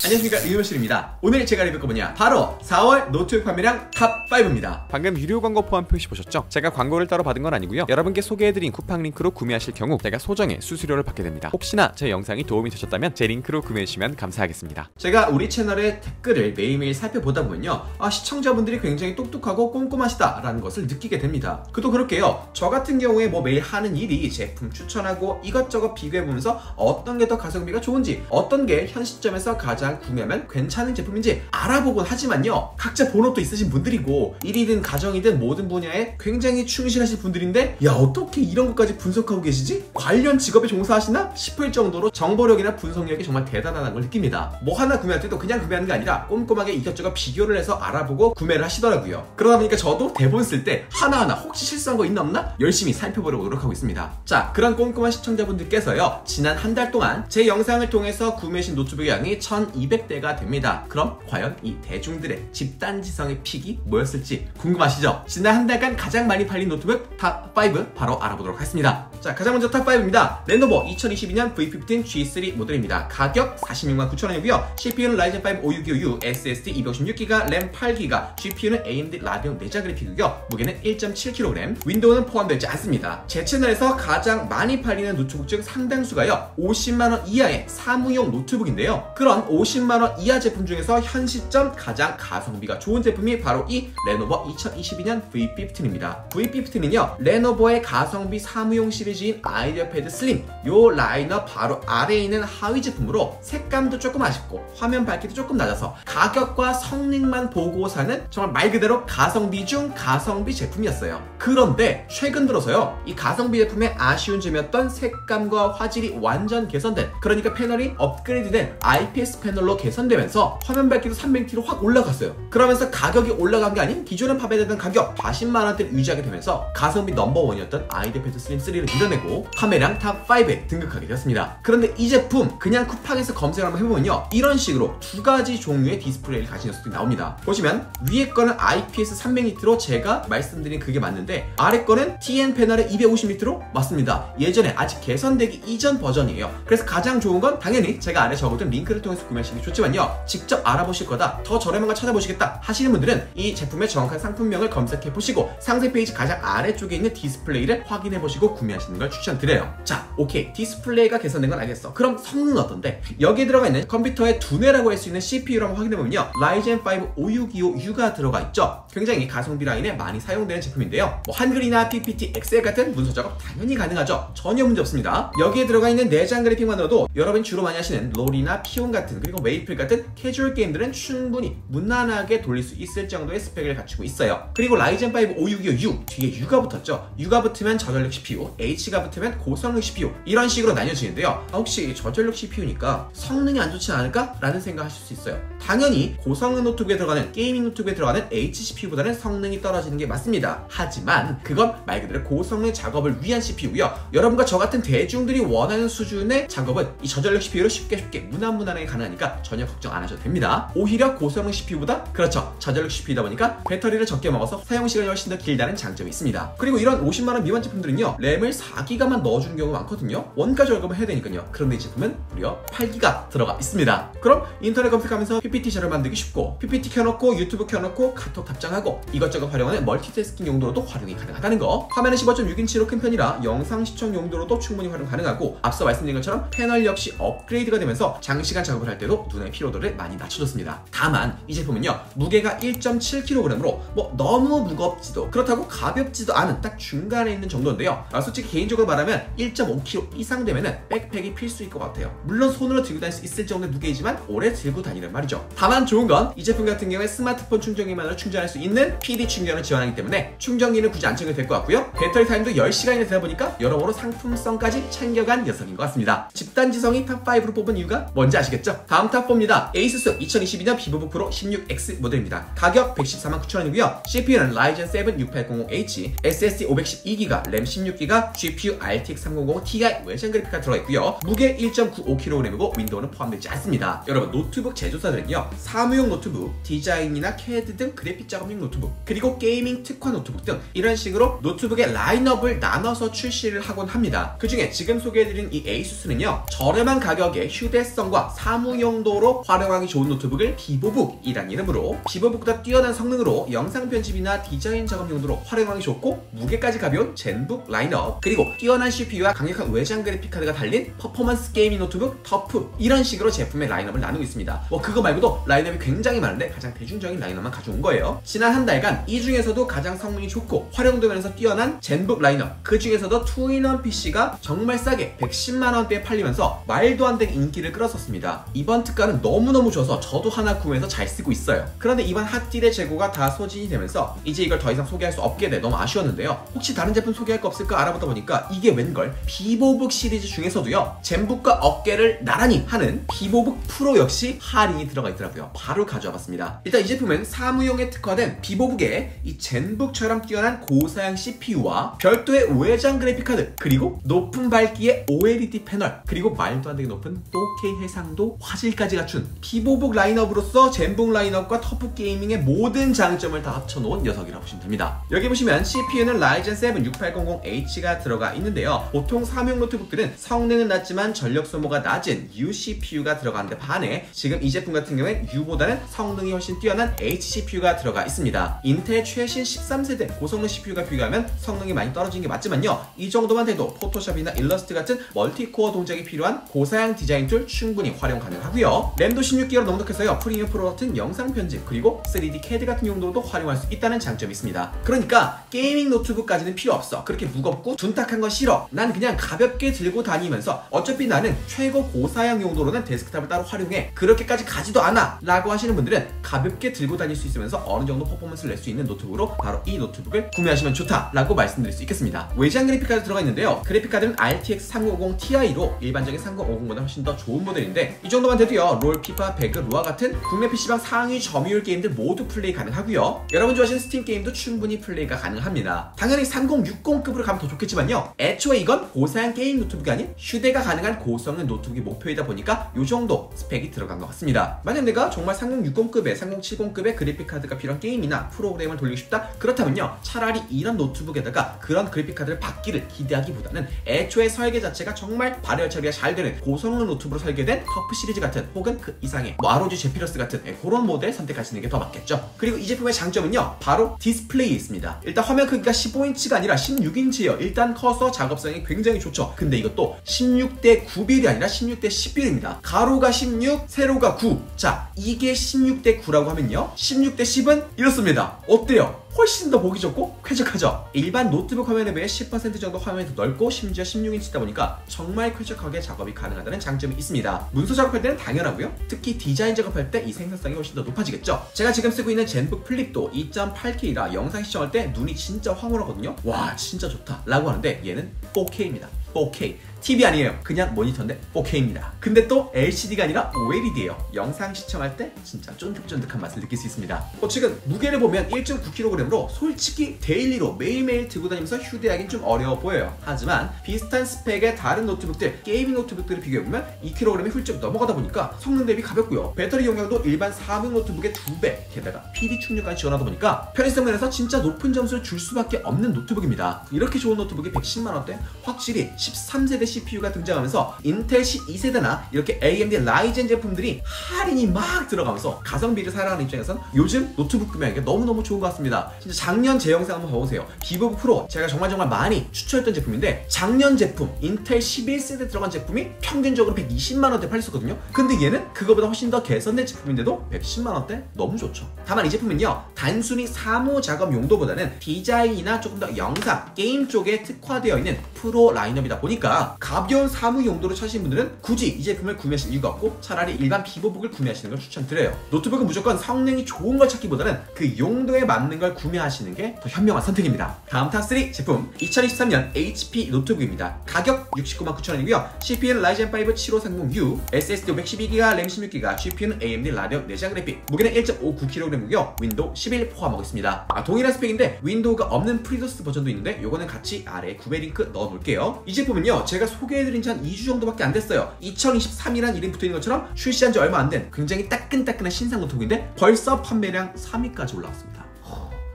안녕하십니까, 유효실입니다. 오늘 제가 리뷰할 거 뭐냐, 바로 4월 노트북 판매량 탑5입니다. 방금 유료 광고 포함 표시 보셨죠? 제가 광고를 따로 받은 건 아니고요, 여러분께 소개해드린 쿠팡 링크로 구매하실 경우 제가 소정의 수수료를 받게 됩니다. 혹시나 제 영상이 도움이 되셨다면 제 링크로 구매해주시면 감사하겠습니다. 제가 우리 채널의 댓글을 매일매일 살펴보다 보면요, 시청자분들이 굉장히 똑똑하고 꼼꼼하시다 라는 것을 느끼게 됩니다. 그도 그렇게요, 저 같은 경우에 매일 하는 일이 제품 추천하고 이것저것 비교해보면서 어떤 게 더 가성비가 좋은지, 어떤 게 현 시점에서 가장 구매하면 괜찮은 제품인지 알아보곤 하지만요, 각자 본업도 있으신 분들이고 일이든 가정이든 모든 분야에 굉장히 충실하신 분들인데, 야, 어떻게 이런 것까지 분석하고 계시지? 관련 직업에 종사하시나? 싶을 정도로 정보력이나 분석력이 정말 대단하다는 걸 느낍니다. 뭐 하나 구매할 때도 그냥 구매하는 게 아니라 꼼꼼하게 이것저것 비교를 해서 알아보고 구매를 하시더라고요. 그러다 보니까 저도 대본 쓸 때 하나하나 혹시 실수한 거 있나 없나 열심히 살펴보려고 노력하고 있습니다. 자, 그런 꼼꼼한 시청자분들께서요, 지난 한 달 동안 제 영상을 통해서 구매하신 노트북의 양이 1200대가 됩니다. 그럼 과연 이 대중들의 집단지성의 픽이 뭐였을지 궁금하시죠? 지난 한 달간 가장 많이 팔린 노트북 탑5 바로 알아보도록 하겠습니다. 자, 가장 먼저 탑5입니다. 레노버 2022년 V15 G3 모델입니다. 가격 469,000원이고요. CPU는 라이젠 5 5625U, SSD 256GB, 램 8GB, GPU는 AMD 라디온 내장 그래픽이고요. 무게는 1.7kg, 윈도우는 포함되지 않습니다. 제 채널에서 가장 많이 팔리는 노트북 중 상당수가요, 50만원 이하의 사무용 노트북인데요. 그런 50만원 이하 제품 중에서 현 시점 가장 가성비가 좋은 제품이 바로 이 레노버 2022년 V15입니다. V15은요, 레노버의 가성비 사무용 시리즈인 아이디어패드 슬림, 요 라인업 바로 아래에 있는 하위 제품으로 색감도 조금 아쉽고 화면 밝기도 조금 낮아서 가격과 성능만 보고 사는 정말 말 그대로 가성비 중 가성비 제품이었어요. 그런데 최근 들어서요, 이 가성비 제품의 아쉬운 점이었던 색감과 화질이 완전 개선된, 그러니까 패널이 업그레이드된 IPS 패널로 개선되면서 화면 밝기도 300T로 확 올라갔어요. 그러면서 가격이 올라간 게 아닌 기존에 판매되던 가격 40만원대를 유지하게 되면서 가성비 넘버원이었던 아이디어패드 슬림 3를 밀어내고 판매량 탑5에 등극하게 되었습니다. 그런데 이 제품 그냥 쿠팡에서 검색을 한번 해보면요, 이런 식으로 두 가지 종류의 디스플레이를 가진 녀석들이 나옵니다. 보시면 위에 거는 IPS 300니트로 제가 말씀드린 그게 맞는데, 아래 거는 TN 패널의 250니트로 맞습니다. 예전에 아직 개선되기 이전 버전이에요. 그래서 가장 좋은 건 당연히 제가 아래 적어둔 링크를 통해서 구매하시는 게 좋지만요, 직접 알아보실 거다, 더 저렴한 걸 찾아보시겠다 하시는 분들은 이 제품의 정확한 상품명을 검색해 보시고 상세 페이지 가장 아래쪽에 있는 디스플레이를 확인해 보시고 구매하시는 걸 추천드려요. 자, 오케이, 디스플레이가 개선된 건 알겠어. 그럼 성능은 어떤데? 여기에 들어가 있는 컴퓨터의 두뇌라고 할 수 있는 CPU를 한번 확인해 보면요, 라이젠 5 5625U가 들어가 있죠. 굉장히 가성비 라인에 많이 사용되는 제품인데요, 한글이나 PPT, 엑셀 같은 문서 작업 당연히 가능하죠. 전혀 문제 없습니다. 여기에 들어가 있는 내장 그래픽만으로도 여러분이 주로 많이 하시는 롤이나 피온 같은, 그리고 메이플 같은 캐주얼 게임들은 충분히 무난하게 돌릴 수 있을 정도의 스펙을 갖추고 있어요. 그리고 라이젠 5 5625U, 뒤에 U가 붙었죠. U가 붙으면 저전력 CPU, H가 붙으면 고성능 CPU, 이런 식으로 나뉘어지는데요, 혹시 저전력 CPU니까 성능이 안 좋지 않을까? 라는 생각하실 수 있어요. 당연히 고성능 노트북에 들어가는, 게이밍 노트북에 들어가는 HCPU보다는 성능이 떨어지는 게 맞습니다. 하지만 그건 말 그대로 고성능 작업을 위한 CPU고요. 여러분과 저 같은 대중들이 원하는 수준의 작업은 이 저전력 CPU로 쉽게 무난하게 가능하니까 전혀 걱정 안 하셔도 됩니다. 오히려 고성능 CPU보다, 그렇죠, 저전력 CPU다 보니까 배터리를 적게 먹어서 사용시간이 훨씬 더 길다는 장점이 있습니다. 그리고 이런 50만원 미만 제품들은요, 램을 4기가만 넣어주는 경우가 많거든요. 원가 절감을 해야 되니까요. 그런데 이 제품은 무려 8기가 들어가 있습니다. 그럼 인터넷 검색하면서 PPT 자료 만들기 쉽고, PPT 켜놓고 유튜브 켜놓고 카톡 답장하고 이것저것 활용하는 멀티태스킹 용도로도 활용이 가능하다는 거. 화면은 15.6인치로 큰 편이라 영상 시청 용도로도 충분히 활용 가능하고, 앞서 말씀드린 것처럼 패널 역시 업그레이드가 되면서 장시간 작업을 할 때도 눈의 피로도를 많이 낮춰줬습니다. 다만 이 제품은요, 무게가 1.7kg으로 너무 무겁지도 그렇다고 가볍지도 않은 딱 중간에 있는 정도인데요, 솔직히 개인적으로 말하면 1.5kg 이상 되면은 백팩이 필수일 것 같아요. 물론 손으로 들고 다닐 수 있을 정도의 무게이지만 오래 들고 다니는 말이죠. 다만 좋은 건 이 제품 같은 경우에 스마트폰 충전기만으로 충전할 수 있는 PD 충전을 지원하기 때문에 충전기는 굳이 안 챙겨도 될 것 같고요, 배터리 타임도 10시간이나 되다 보니까 여러모로 상품성까지 챙겨간 녀석인 것 같습니다. 집단지성이 탑5로 뽑은 이유가 뭔지 아시겠죠? 다음 탑4입니다. 에이수스 2022년 비보북 프로 16X 모델입니다. 가격 114만 9천원이고요. CPU는 라이젠 7 6800H, SSD 512GB, 램 16GB, GPU RTX 3050 Ti 외장 그래픽카드 들어가 있고요. 무게 1.95kg이고 윈도우는 포함되지 않습니다. 여러분, 노트북 제조사들은요, 사무용 노트북, 디자인이나 CAD 등 그래픽 작업용 노트북, 그리고 게이밍 특화 노트북 등 이런 식으로 노트북의 라인업을 나눠서 출시를 하곤 합니다. 그 중에 지금 소개해드린 이 ASUS는요, 저렴한 가격에 휴대성과 사무용도로 활용하기 좋은 노트북을 비보북이란 이름으로 비보북보다 뛰어난 성능으로 영상 편집이나 디자인 작업 용도로 활용하기 좋고 무게까지 가벼운 젠북 라인업, 그리고 뛰어난 CPU와 강력한 외장 그래픽카드가 달린 퍼포먼스 게이밍 노트북 터프, 이런 식으로 제품의 라인업을 나누고 있습니다. 그거 말고도 라인업이 굉장히 많은데 가장 대중적인 라인업만 가져온 거예요. 지난 한 달간 이 중에서도 가장 성능이 좋고 활용도 면에서 뛰어난 젠북 라인업, 그 중에서도 2인원 PC가 정말 싸게 110만원대에 팔리면서 말도 안 되게 인기를 끌었었습니다. 이번 특가는 너무너무 좋아서 저도 하나 구매해서 잘 쓰고 있어요. 그런데 이번 핫딜의 재고가 다 소진이 되면서 이제 이걸 더 이상 소개할 수 없게 돼 너무 아쉬웠는데요. 혹시 다른 제품 소개할 거 없을까 알아보다 보니까 이게 웬걸, 비보북 시리즈 중에서도요, 젠북과 어깨를 나란히 하는 비보북 프로 역시 할인이 들어가 있더라고요. 바로 가져와 봤습니다. 일단 이 제품은 사무용에 특화된 비보북에 이 젠북처럼 뛰어난 고사양 CPU와 별도의 외장 그래픽카드, 그리고 높은 밝기의 OLED 패널, 그리고 말도 안 되게 높은 4K 해상도 화질까지 갖춘 비보북 라인업으로서 젠북 라인업과 터프 게이밍의 모든 장점을 다 합쳐놓은 녀석이라고 보시면 됩니다. 여기 보시면 CPU는 라이젠 7 6800H가 들어가 있는데요. 보통 사무용 노트북들은 성능은 낮지만 전력 소모가 낮은 U CPU가 들어가는데 반해 지금 이 제품 같은 경우엔 U보다는 성능이 훨씬 뛰어난 H CPU가 들어가 있습니다. 인텔 최신 13세대 고성능 CPU가 비교하면 성능이 많이 떨어진 게 맞지만요, 이 정도만 돼도 포토샵이나 일러스트 같은 멀티코어 동작이 필요한 고사양 디자인 툴 충분히 활용 가능하고요. 램도 16기가로 넉넉해서요, 프리미어 프로 같은 영상 편집, 그리고 3D CAD 같은 용도로도 활용할 수 있다는 장점이 있습니다. 그러니까 게이밍 노트북까지는 필요 없어, 그렇게 무겁고 둔탁한 건 싫어, 난 그냥 가볍게 들고 다니면서 어차피 나는 최고 고사양 용도로는 데스크탑을 따로 활용해, 그렇게까지 가지도 않아 라고 하시는 분들은 가볍게 들고 다닐 수 있으면서 어느 정도 퍼포먼스를 낼 수 있는 노트북으로 바로 이 노트북을 구매하시면 좋다 라고 말씀드릴 수 있겠습니다. 외장 그래픽카드 들어가 있는데요, 그래픽카드는 RTX 3050 Ti로 일반적인 3050보다 훨씬 더 좋은 모델인데 이 정도만 돼도요, 롤, 피파, 배그, 루아 같은 국내 PC방 상위 점유율 게임들 모두 플레이 가능하고요. 여러분 좋아하시는 스팀 게임도 충분히 플레이가 가능합니다. 당연히 3060급으로 가면 더 좋겠지만요, 애초에 이건 고사양 게임 노트북이 아닌 휴대가 가능한 고성능 노트북이 목표이다 보니까 이 정도 스펙이 들어간 것 같습니다. 만약 내가 정말 3060급에 3070급의 그래픽카드가 필요한 게임이나 프로그램을 돌리고 싶다, 그렇다면요, 차라리 이런 노트북에다가 그런 그래픽카드를 받기를 기대하기보다는 애초에 설계 자체가 정말 발열 처리가 잘 되는 고성능 노트북으로 설계된 터프 시리즈 같은 혹은 그 이상의 ROG 제피러스 같은 그런 모델 선택하시는 게 더 맞겠죠. 그리고 이 제품의 장점은요, 바로 디스플레이에 있습니다. 일단 화면 크기가 15인치가 아니라 16인치예요. 일단 커서 작업성이 굉장히 좋죠. 근데 이것도 16대 9비율이 아니라 16대 10비율입니다. 가로가 16, 세로가 9. 자, 이게 16대 9라고 하면요, 16대 10은 이렇습니다. 어때요? 훨씬 더 보기 좋고 쾌적하죠. 일반 노트북 화면에 비해 10% 정도 화면이 더 넓고 심지어 16인치다 보니까 정말 쾌적하게 작업이 가능하다는 장점이 있습니다. 문서 작업할 때는 당연하고요, 특히 디자인 작업할 때 이 생산성이 훨씬 더 높아지겠죠. 제가 지금 쓰고 있는 젠북 플립도 2.8K라 영상 시청할 때 눈이 진짜 황홀하거든요. 와, 진짜 좋다 라고 하는데 얘는 4K입니다. 4K. TV 아니에요. 그냥 모니터인데 4K입니다. 근데 또 LCD가 아니라 OLED예요. 영상 시청할 때 진짜 쫀득쫀득한 맛을 느낄 수 있습니다. 지금 무게를 보면 1.9kg으로 솔직히 데일리로 매일매일 들고 다니면서 휴대하기는 좀 어려워 보여요. 하지만 비슷한 스펙의 다른 노트북들, 게이밍 노트북들을 비교해보면 2kg이 훌쩍 넘어가다 보니까 성능 대비 가볍고요, 배터리 용량도 일반 사무용 노트북의 2배, 게다가 PD 충전까지 지원하다 보니까 편의성 면에서 진짜 높은 점수를 줄 수밖에 없는 노트북입니다. 이렇게 좋은 노트북이 110만원대, 확실히 13세대 CPU가 등장하면서 인텔 12세대나 이렇게 AMD 라이젠 제품들이 할인이 막 들어가면서 가성비를 사랑하는 입장에선 요즘 노트북 구매하기가 너무너무 좋은 것 같습니다. 진짜 작년 제 영상 한번 봐보세요. 비보북 프로 제가 정말 많이 추천했던 제품인데 작년 제품 인텔 11세대 들어간 제품이 평균적으로 120만원대 팔렸었거든요. 근데 얘는 그거보다 훨씬 더 개선된 제품인데도 110만원대 너무 좋죠. 다만 이 제품은요, 단순히 사무 작업 용도보다는 디자인이나 조금 더 영상, 게임 쪽에 특화되어 있는 프로 라인업이다 보니까 가벼운 사무 용도로 찾으신 분들은 굳이 이 제품을 구매하실 이유가 없고 차라리 일반 비보북을 구매하시는 걸 추천드려요. 노트북은 무조건 성능이 좋은 걸 찾기보다는 그 용도에 맞는 걸 구매하시는 게 더 현명한 선택입니다. 다음 탑3 제품 2023년 HP 노트북입니다. 가격 699,900원이고요. CPU는 라이젠 5 7530U, SSD 512GB, 램 16GB, GPU는 AMD 라데온 내장 그래픽, 무게는 1.59kg이고요. 윈도우 11 포함하고 있습니다. 동일한 스펙인데 윈도우가 없는 프리도스 버전도 있는데 요거는 같이 아래에 구매 링크 넣어놓을게요. 이 제품은요 제가 소개해드린 지 한 2주 정도밖에 안 됐어요. 2023이란 이름 붙어있는 것처럼 출시한 지 얼마 안 된 굉장히 따끈따끈한 신상 노트북인데 벌써 판매량 3위까지 올라왔습니다.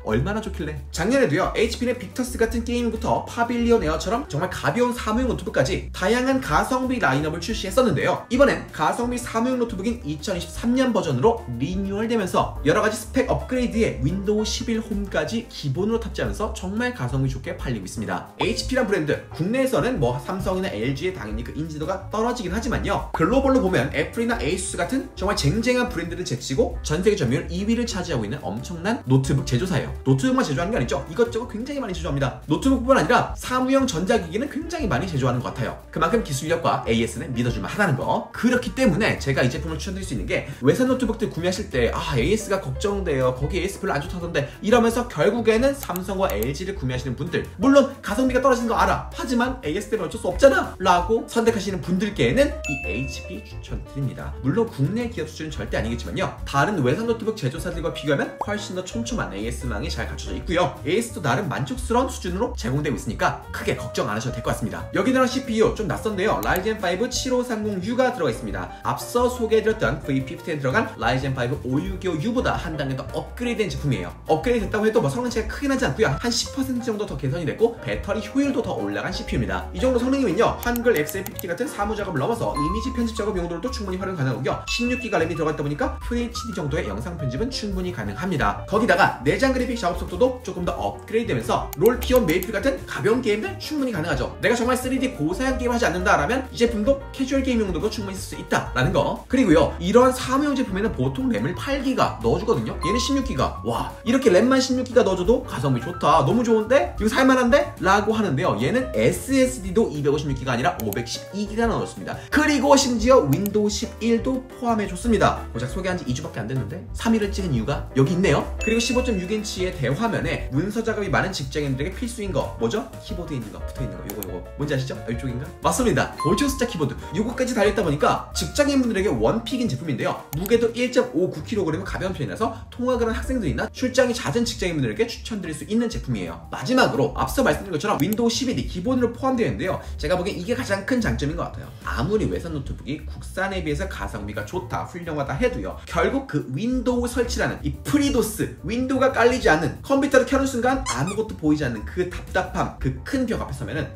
얼마나 좋길래. 작년에도요 HP는 빅터스 같은 게이밍부터 파빌리온 에어처럼 정말 가벼운 사무용 노트북까지 다양한 가성비 라인업을 출시했었는데요. 이번엔 가성비 사무용 노트북인 2023년 버전으로 리뉴얼되면서 여러가지 스펙 업그레이드에 윈도우 11 홈까지 기본으로 탑재하면서 정말 가성비 좋게 팔리고 있습니다. HP란 브랜드 국내에서는 뭐 삼성이나 LG의 당연히 그 인지도가 떨어지긴 하지만요, 글로벌로 보면 애플이나 에이수스 같은 정말 쟁쟁한 브랜드를 제치고 전세계 점유율 2위를 차지하고 있는 엄청난 노트북 제조사예요. 노트북만 제조하는 게 아니죠. 이것저것 굉장히 많이 제조합니다. 노트북뿐만 아니라 사무용 전자기기는 굉장히 많이 제조하는 것 같아요. 그만큼 기술력과 AS는 믿어줄만 하다는 거. 그렇기 때문에 제가 이 제품을 추천드릴 수 있는 게, 외산 노트북들 구매하실 때 AS가 걱정돼요, 거기 AS 별로 안 좋다던데 이러면서 결국에는 삼성과 LG를 구매하시는 분들, 물론 가성비가 떨어지는 거 알아, 하지만 AS 때문에 어쩔 수 없잖아 라고 선택하시는 분들께는 이 HP 추천드립니다. 물론 국내 기업 수준은 절대 아니겠지만요, 다른 외산 노트북 제조사들과 비교하면 훨씬 더 촘촘한 AS망이 잘 갖춰져 있고요. AS도 나름 만족스러운 수준으로 제공되고 있으니까 크게 걱정 안 하셔도 될 것 같습니다. 여기 들어간 CPU 좀 낯선데요. 라이젠 5 7530U가 들어가 있습니다. 앞서 소개해드렸던 V50에 들어간 라이젠 5 565U보다 한 단계 더 업그레이드된 제품이에요. 업그레이드 됐다고 해도 뭐 성능 차이가 크게 나지 않고요. 한 10% 정도 더 개선이 됐고 배터리 효율도 더 올라간 CPU입니다. 이 정도 성능이면요, 한글 엑셀 PPT 같은 사무 작업을 넘어서 이미지 편집 작업 용도로도 충분히 활용 가능하고요. 16GB 램이 들어가 있다 보니까 FHD 정도의 영상 편집은 충분히 가능합니다. 거기다가 내장 그래픽 작업 속도도 조금 더 업그레이드 되면서 롤피온 메이플 같은 가벼운 게임들 충분히 가능하죠. 내가 정말 3D 고사양 게임 하지 않는다라면 이 제품도 캐주얼 게임 용도로 충분히 쓸 수 있다라는 거. 그리고요, 이런 사무용 제품에는 보통 램을 8GB 넣어주거든요. 얘는 16GB. 와, 이렇게 램만 16GB 넣어줘도 가성비 좋다, 너무 좋은데? 이거 살만한데? 라고 하는데요, 얘는 SSD도 256GB가 아니라 512GB 넣었습니다. 그리고 심지어 윈도우 11도 포함해줬습니다. 고작 소개한 지 2주밖에 안 됐는데 3위를 찍은 이유가 여기 있네요. 그리고 15.6인치의 대화면에 문서 작업이 많은 직장인들에게 필수인 거 뭐죠? 키보드에 있는 거, 붙어있는 거, 요거 뭔지 아시죠? 이쪽인가? 맞습니다. 볼트 숫자 키보드 요거까지 달려있다 보니까 직장인분들에게 원픽인 제품인데요, 무게도 1.59kg 가벼운 편이라서 통학을 한 학생들이나 출장이 잦은 직장인분들에게 추천드릴 수 있는 제품이에요. 마지막으로 앞서 말씀드린 것처럼 윈도우 11이 기본으로 포함되어 있는데요, 제가 보기엔 이게 가장 큰 장점인 것 같아요. 아무리 외산 노트북이 국산에 비해서 가성비가 좋다, 훌륭하다 해도요, 결국 그 윈도우 설치라는 이 프리도스, 윈도우가 깔리지 않는, 컴퓨터를 켜는 순간 아무것도 보이지 않는 그 답답함, 그 큰 벽 앞에 서면은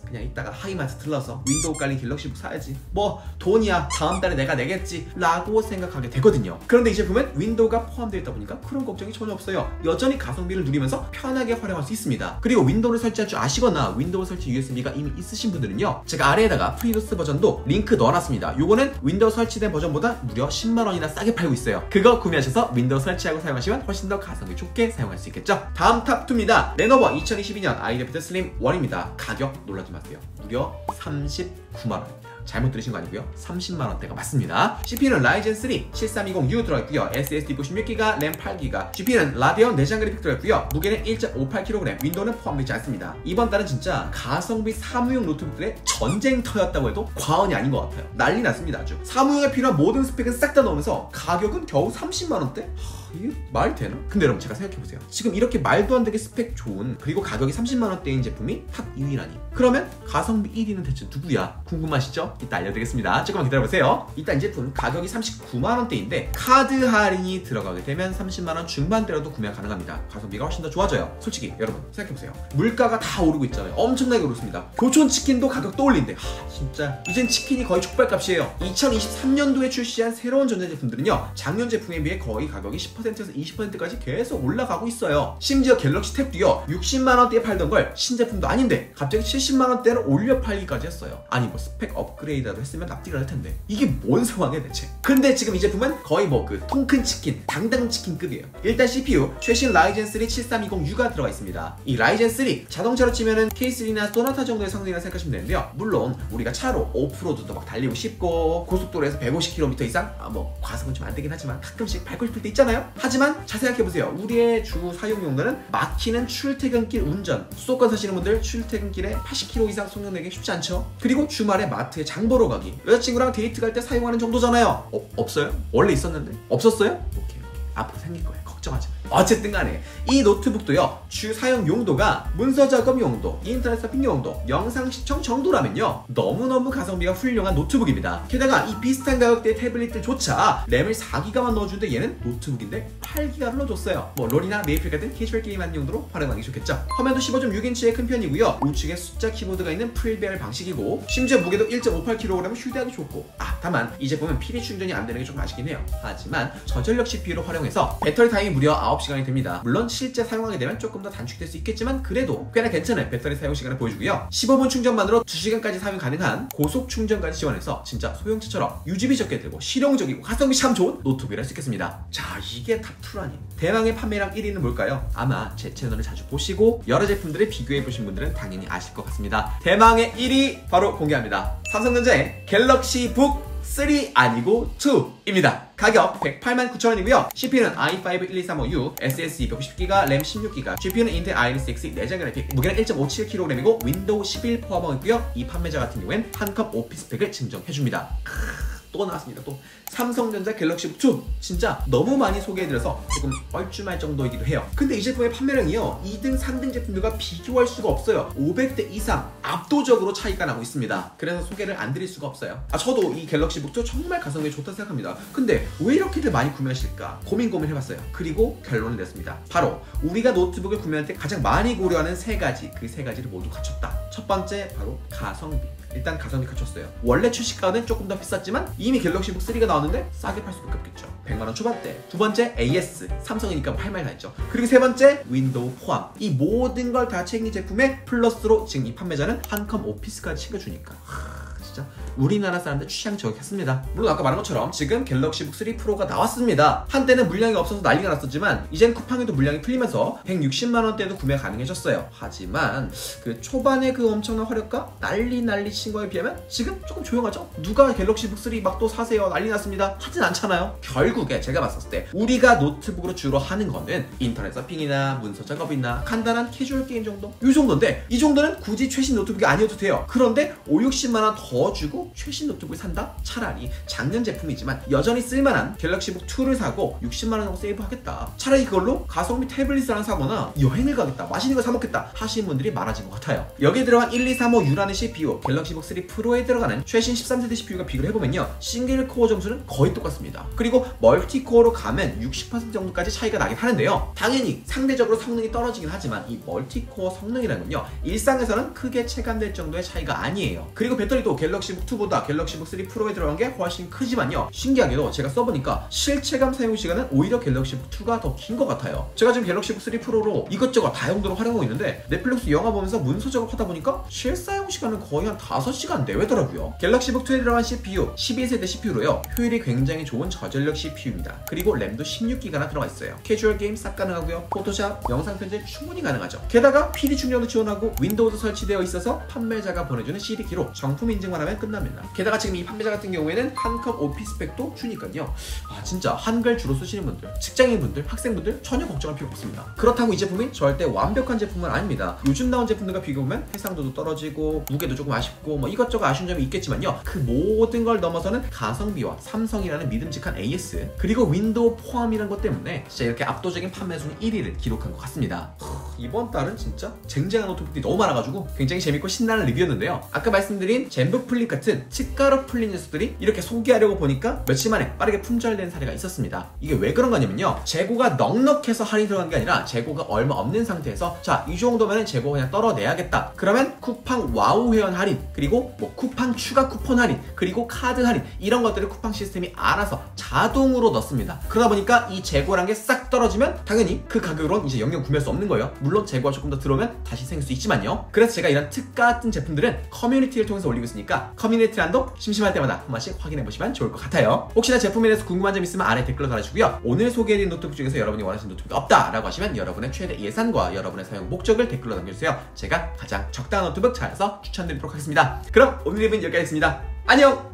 그냥 이따가 하이마트 들러서 윈도우 깔린 갤럭시북 사야지, 뭐 돈이야 다음 달에 내가 내겠지 라고 생각하게 되거든요. 그런데 이 제품은 윈도우가 포함되어 있다 보니까 그런 걱정이 전혀 없어요. 여전히 가성비를 누리면서 편하게 활용할 수 있습니다. 그리고 윈도우를 설치할 줄 아시거나 윈도우 설치 USB가 이미 있으신 분들은요, 제가 아래에다가 프리도스 버전도 링크 넣어놨습니다. 요거는 윈도우 설치된 버전보다 무려 10만원이나 싸게 팔고 있어요. 그거 구매하셔서 윈도우 설치하고 사용하시면 훨씬 더 가성비 좋게 사용할 수 있겠죠. 다음 탑2입니다. 레노버 2022년 아이래피드 슬림 1입니다. 가격 놀라지 마세요. 무려 39만원입니다. 잘못 들으신 거 아니고요, 30만원대가 맞습니다. CPU는 라이젠 3 7320U 들어있고요, SSD 96GB, 램 8GB, GPU는 라데온 내장 그래픽 들어있고요, 무게는 1.58kg, 윈도우는 포함되지 않습니다. 이번 달은 진짜 가성비 사무용 노트북들의 전쟁터였다고 해도 과언이 아닌 것 같아요. 난리 났습니다. 아주 사무용에 필요한 모든 스펙은 싹 다 넣으면서 가격은 겨우 30만원대? 이게 말이 되나? 근데 여러분 제가 생각해보세요. 지금 이렇게 말도 안 되게 스펙 좋은, 그리고 가격이 30만원대인 제품이 탑 2위라니. 그러면 가성비 1위는 대체 누구야? 궁금하시죠? 이따 알려드리겠습니다. 조금만 기다려보세요. 일단 이 제품 가격이 39만원대인데 카드 할인이 들어가게 되면 30만원 중반대로도 구매가 가능합니다. 가성비가 훨씬 더 좋아져요. 솔직히 여러분 생각해보세요. 물가가 다 오르고 있잖아요. 엄청나게 오르습니다. 교촌 치킨도 가격 또 올린대. 진짜 이젠 치킨이 거의 족발값이에요. 2023년도에 출시한 새로운 전자제품들은요, 작년 제품에 비해 거의 가격이 10% 10%에서 20%까지 계속 올라가고 있어요. 심지어 갤럭시 탭도요 60만원대에 팔던 걸 신제품도 아닌데 갑자기 70만원대를 올려 팔기까지 했어요. 아니 뭐 스펙 업그레이드라도 했으면 납득을 할 텐데 이게 뭔 상황이야 대체. 근데 지금 이 제품은 거의 뭐 그 통큰 치킨, 당당 치킨급이에요. 일단 CPU 최신 라이젠 3 7320U가 들어가 있습니다. 이 라이젠 3 자동차로 치면은 K3나 소나타 정도의 성능이라 생각하시면 되는데요. 물론 우리가 차로 오프로드도 막 달리고 싶고 고속도로에서 150km 이상 뭐 과속은 좀 안 되긴 하지만 가끔씩 밟고 싶을 때 있잖아요. 하지만 잘 생각해보세요. 우리의 주 사용 용도는 막히는 출퇴근길 운전, 수도권 사시는 분들 출퇴근길에 80km 이상 속력 내기 쉽지 않죠. 그리고 주말에 마트에 장 보러 가기, 여자친구랑 데이트 갈 때 사용하는 정도잖아요. 없어요? 원래 있었는데? 없었어요? 오케이. 앞으로 생길 거예요. 걱정하지 마. 어쨌든 간에 이 노트북도요 주 사용 용도가 문서 작업 용도, 인터넷 서핑 용도, 영상 시청 정도라면요 너무너무 가성비가 훌륭한 노트북입니다. 게다가 이 비슷한 가격대의 태블릿들조차 램을 4기가만 넣어주는데 얘는 노트북인데 8기가를 넣어줬어요. 뭐 롤이나 메이플 같은 캐주얼 게임하는 용도로 활용하기 좋겠죠. 화면도 15.6인치의 큰 편이고요. 우측에 숫자 키보드가 있는 프리베어 방식이고 심지어 무게도 1.58kg 휴대하기 좋고, 다만 이 제품은 PD 충전이 안 되는 게 좀 아쉽긴 해요. 하지만 저전력 CPU로 활용해서 배터리 타임이 무려 9시간이 됩니다. 물론 실제 사용하게 되면 조금 더 단축될 수 있겠지만 그래도 꽤나 괜찮은 배터리 사용 시간을 보여주고요. 15분 충전만으로 2시간까지 사용 가능한 고속 충전까지 지원해서 진짜 소형차처럼 유지비 적게 들고 실용적이고 가성비 참 좋은 노트북이라 할 수 있겠습니다. 자, 이게 탑2라니. 대망의 판매량 1위는 뭘까요? 아마 제 채널을 자주 보시고 여러 제품들을 비교해보신 분들은 당연히 아실 것 같습니다. 대망의 1위 바로 공개합니다. 삼성전자의 갤럭시 북 3 아니고 2입니다. 가격 108,900원이고요. CPU는 i5 12355U, SSD 250GB, 램 16GB, GPU는 인텔 아이리스 X 내장 그래픽, 무게는 1.57kg이고 윈도우 11 포함하고 있고요. 이 판매자 같은 경우엔 한 컵 오피스 팩을 증정해줍니다. 또 나왔습니다. 또 삼성전자 갤럭시 북 2 진짜 너무 많이 소개해드려서 조금 뻘쭘할 정도이기도 해요. 근데 이 제품의 판매량이요 2등, 3등 제품들과 비교할 수가 없어요. 500대 이상 압도적으로 차이가 나고 있습니다. 그래서 소개를 안 드릴 수가 없어요. 저도 이 갤럭시 북 2 정말 가성비 좋다 생각합니다. 근데 왜 이렇게들 많이 구매하실까 고민해봤어요. 그리고 결론을 냈습니다. 바로 우리가 노트북을 구매할 때 가장 많이 고려하는 세 가지, 그 세 가지를 모두 갖췄다. 첫 번째 바로 가성비. 일단 가성비 갖췄어요. 원래 출시가는 조금 더 비쌌지만 이미 갤럭시 북 3가 나왔는데 싸게 팔 수밖에 없겠죠. 100만원 초반대. 두 번째 AS, 삼성이니까 할 말 다 했죠. 그리고 세 번째 윈도우 포함. 이 모든 걸 다 챙긴 제품에 플러스로 지금 이 판매자는 한 컴 오피스까지 챙겨주니까 진짜 우리나라 사람들 취향 저격했습니다. 물론 아까 말한 것처럼 지금 갤럭시 북 3 프로가 나왔습니다. 한때는 물량이 없어서 난리가 났었지만 이젠 쿠팡에도 물량이 풀리면서 160만원대도 구매 가능해졌어요. 하지만 그 초반에 그 엄청난 화력과 난리 친 거에 비하면 지금 조금 조용하죠? 누가 갤럭시 북 3 막 또 사세요 난리 났습니다 하진 않잖아요. 결국에 제가 봤을 때 우리가 노트북으로 주로 하는 거는 인터넷 서핑이나 문서 작업이나 간단한 캐주얼 게임 정도? 이 정도인데 이 정도는 굳이 최신 노트북이 아니어도 돼요. 그런데 50-60만원 더 주고 최신 노트북을 산다? 차라리 작년 제품이지만 여전히 쓸만한 갤럭시 북 2를 사고 60만원 정도 세이브하겠다. 차라리 그걸로 가성비 태블릿을 하나 사거나 여행을 가겠다, 맛있는 거 사 먹겠다 하시는 분들이 많아진 것 같아요. 여기에 들어간 1235U라는 CPU, 갤럭시 북 3 프로에 들어가는 최신 13세대 CPU가 비교를 해보면요 싱글 코어 점수는 거의 똑같습니다. 그리고 멀티코어로 가면 60% 정도까지 차이가 나긴 하는데요. 당연히 상대적으로 성능이 떨어지긴 하지만 이 멀티코어 성능이라는 건요 일상에서는 크게 체감될 정도의 차이가 아니에요. 그리고 배터리도 갤럭시 북 2보다 갤럭시 북 3 프로에 들어간 게 훨씬 크지만요 신기하게도 제가 써보니까 실체감 사용 시간은 오히려 갤럭시 북 2가 더 긴 것 같아요. 제가 지금 갤럭시 북 3 프로로 이것저것 다용도로 활용하고 있는데 넷플릭스 영화 보면서 문서 작업하다 보니까 실사용 시간은 거의 한 5시간 내외더라고요. 갤럭시 북 2에 들어간 CPU 12세대 CPU로요 효율이 굉장히 좋은 저전력 CPU입니다. 그리고 램도 16기가나 들어가 있어요. 캐주얼 게임 싹 가능하고요. 포토샵, 영상 편집 충분히 가능하죠. 게다가 PD 충전도 지원하고 윈도우도 설치되어 있어서 판매자가 보내주는 CD키로 정품 인증만 하면 끝납니다. 게다가 지금 이 판매자 같은 경우에는 한 컵 오피스팩도 주니까요 진짜 한글 주로 쓰시는 분들, 직장인분들, 학생분들 전혀 걱정할 필요 없습니다. 그렇다고 이 제품이 절대 완벽한 제품은 아닙니다. 요즘 나온 제품들과 비교하면 해상도도 떨어지고 무게도 조금 아쉽고 뭐 이것저것 아쉬운 점이 있겠지만요 그 모든 걸 넘어서는 가성비와 삼성이라는 믿음직한 AS 그리고 윈도우 포함이라는 것 때문에 진짜 이렇게 압도적인 판매 순위 1위를 기록한 것 같습니다. 이번 달은 진짜 쟁쟁한 노트북들이 너무 많아가지고 굉장히 재밌고 신나는 리뷰였는데요. 아까 말씀드린 젠북 플립 같은 특가로 풀린 녀석들이 이렇게 소개하려고 보니까 며칠 만에 빠르게 품절된 사례가 있었습니다. 이게 왜 그런 거냐면요, 재고가 넉넉해서 할인이 들어간 게 아니라 재고가 얼마 없는 상태에서 자, 이 정도면 재고 그냥 떨어내야겠다. 그러면 쿠팡 와우 회원 할인, 그리고 뭐 쿠팡 추가 쿠폰 할인, 그리고 카드 할인, 이런 것들을 쿠팡 시스템이 알아서 자동으로 넣습니다. 그러다 보니까 이 재고란 게 싹 떨어지면 당연히 그 가격으로는 이제 영영 구매할 수 없는 거예요. 물론 재고가 조금 더 들어오면 다시 생길 수 있지만요. 그래서 제가 이런 특가 같은 제품들은 커뮤니티를 통해서 올리고 있으니까 커뮤니티란도 심심할 때마다 한 번씩 확인해보시면 좋을 것 같아요. 혹시나 제품에 대해서 궁금한 점 있으면 아래 댓글로 달아주시고요. 오늘 소개해드린 노트북 중에서 여러분이 원하시는 노트북이 없다라고 하시면 여러분의 최대 예산과 여러분의 사용 목적을 댓글로 남겨주세요. 제가 가장 적당한 노트북 찾아서 추천드리도록 하겠습니다. 그럼 오늘 리뷰는 여기까지였습니다. 안녕!